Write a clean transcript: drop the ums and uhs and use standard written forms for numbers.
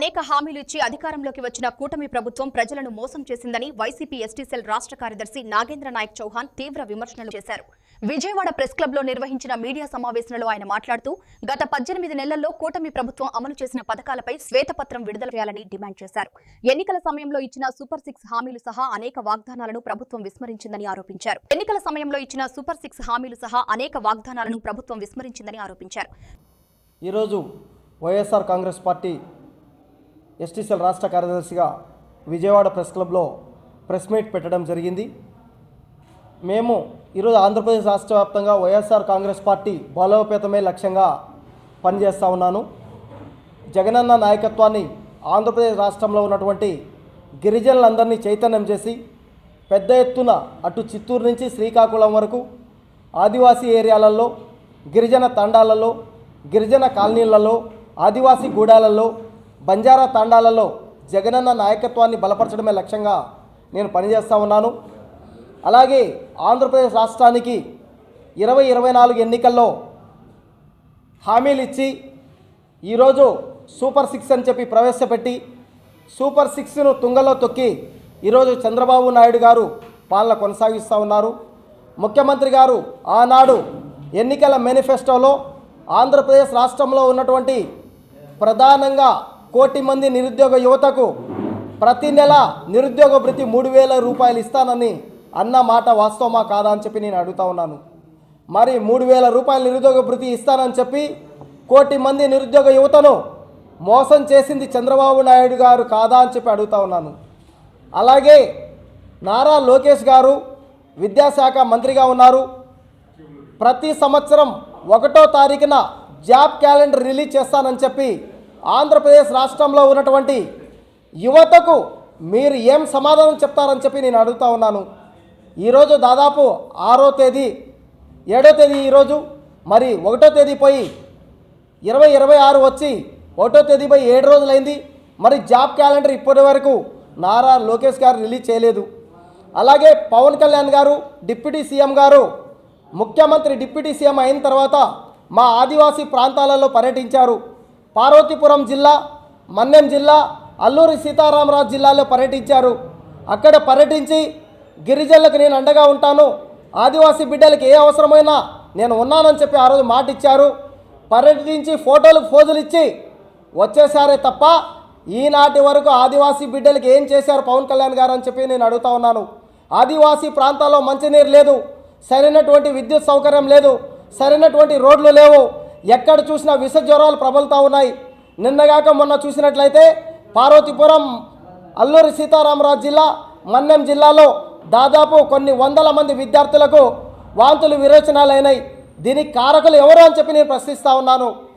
అనేక హామీలు ఇచ్చి అధికారంలోకి వచ్చిన కూటమి ప్రభుత్వం ప్రజలను మోసం చేసిందని వైసీపీ ఎస్టీ సెల్ రాష్ట్ర కార్యదర్శి నాగేంద్ర నాయక్ చౌహాన్ తీవ్ర విమర్శలు చేశారు. విజయవాడ ప్రెస్ క్లబ్ లో నిర్వహించిన మీడియా సమావేశంలో ఆయన మాట్లాడుతూ గత 18 నెలల్లో కూటమి ప్రభుత్వం అమలు చేసిన పథకాలపై శ్వేతపత్రం విడుదల చేయాలని డిమాండ్ చేశారు. ఎన్నికల సమయంలో ఇచ్చిన సూపర్ 6 హామీలు సహా అనేక వాగ్దానాలను ప్రభుత్వం విస్మరించిందని ఆరోపించారు. ఈరోజు YSR Congress party ST cell రాష్ట్ర కార్యదర్శిగా విజయవాడ ప్రెస్ క్లబ్లో ప్రెస్ మీట్ పెట్టడం జరిగింది. మేము ఈరోజు ఆంధ్రప్రదేశ్ రాష్ట్ర వ్యాప్తంగా వైఎస్ఆర్ కాంగ్రెస్ పార్టీ బలోపేతమే లక్ష్యంగా పనిచేస్తూ ఉన్నాను. జగనన్న నాయకత్వాన్ని ఆంధ్రప్రదేశ్ రాష్ట్రంలో ఉన్నటువంటి గిరిజనులందరినీ చైతన్యం చేసి పెద్ద ఎత్తున అటు చిత్తూరు నుంచి శ్రీకాకుళం వరకు ఆదివాసీ ఏరియాలలో, గిరిజన తండాలలో, గిరిజన కాలనీలలో, ఆదివాసీ గూడాలలో, బంజారా తాండాలలో జగనన్న నాయకత్వాన్ని బలపరచడమే లక్ష్యంగా నేను పనిచేస్తూ ఉన్నాను. అలాగే ఆంధ్రప్రదేశ్ రాష్ట్రానికి 2024 ఎన్నికల్లో హామీలు ఇచ్చి ఈరోజు సూపర్ 6 అని చెప్పి ప్రవేశపెట్టి సూపర్ 6ను తుంగలో తొక్కి ఈరోజు చంద్రబాబు నాయుడు గారు పాలన కొనసాగిస్తూ ఉన్నారు. ముఖ్యమంత్రి గారు ఆనాడు ఎన్నికల మేనిఫెస్టోలో ఆంధ్రప్రదేశ్ రాష్ట్రంలో ఉన్నటువంటి ప్రధానంగా 1 కోటి మంది నిరుద్యోగ యువతకు ప్రతి నెల నిరుద్యోగ భృతి 3,000 రూపాయలు ఇస్తానని అన్న మాట వాస్తవమా కాదా అని చెప్పి నేను అడుగుతా ఉన్నాను. మరి 3,000 రూపాయలు నిరుద్యోగ భృతి ఇస్తానని చెప్పి 1 కోటి మంది నిరుద్యోగ యువతను మోసం చేసింది చంద్రబాబు నాయుడు గారు కాదా అని చెప్పి అడుగుతా ఉన్నాను. అలాగే నారా లోకేష్ గారు విద్యాశాఖ మంత్రిగా ఉన్నారు. ప్రతి సంవత్సరం 1వ తారీఖున జాబ్ క్యాలెండర్ రిలీజ్ చేస్తానని చెప్పి ఆంధ్రప్రదేశ్ రాష్ట్రంలో ఉన్నటువంటి యువతకు మీరు ఏం సమాధానం చెప్తారని చెప్పి నేను అడుగుతా ఉన్నాను. ఈరోజు దాదాపు 6వ తేదీ 7వ తేదీ ఈరోజు, మరి 1వ తేదీ పోయి 2026 వచ్చి 1వ తేదీ పోయి 7 రోజులైంది. మరి జాబ్ క్యాలెండర్ ఇప్పటి వరకు నారా లోకేష్ గారు రిలీజ్ చేయలేదు. అలాగే పవన్ కళ్యాణ్ గారు డిప్యూటీ సీఎం గారు ముఖ్యమంత్రి డిప్యూటీ సీఎం అయిన తర్వాత మా ఆదివాసీ ప్రాంతాలలో పర్యటించారు. పార్వతీపురం జిల్లా, మన్నెం జిల్లా, అల్లూరి సీతారామరాజు జిల్లాలో పర్యటించారు. అక్కడ పర్యటించి గిరిజనులకు నేను అండగా ఉంటాను, ఆదివాసీ బిడ్డలకు ఏ అవసరమైనా నేను ఉన్నానని చెప్పి ఆ రోజు మాట ఇచ్చారు. పర్యటించి ఫోటోలకు ఫోజులు ఇచ్చి వచ్చేసారే తప్ప ఈనాటి వరకు ఆదివాసీ బిడ్డలకు ఏం చేశారు పవన్ కళ్యాణ్ గారు అని చెప్పి నేను అడుగుతా ఉన్నాను. ఆదివాసీ ప్రాంతాల్లో మంచినీరు లేదు, సరైనటువంటి విద్యుత్ సౌకర్యం లేదు, సరైనటువంటి రోడ్లు లేవు. ఎక్కడ చూసినా విష జ్వరాలు ప్రబలుతూ ఉన్నాయి. నిన్నగాక మొన్న చూసినట్లయితే పార్వతీపురం, అల్లూరి సీతారామరాజు జిల్లా, మన్నెం జిల్లాలో దాదాపు కొన్ని వందల మంది విద్యార్థులకు వాంతులు విరోచనాలు అయినాయి. దీనికి కారకులు ఎవరు అని చెప్పి నేను ప్రశ్నిస్తూ ఉన్నాను.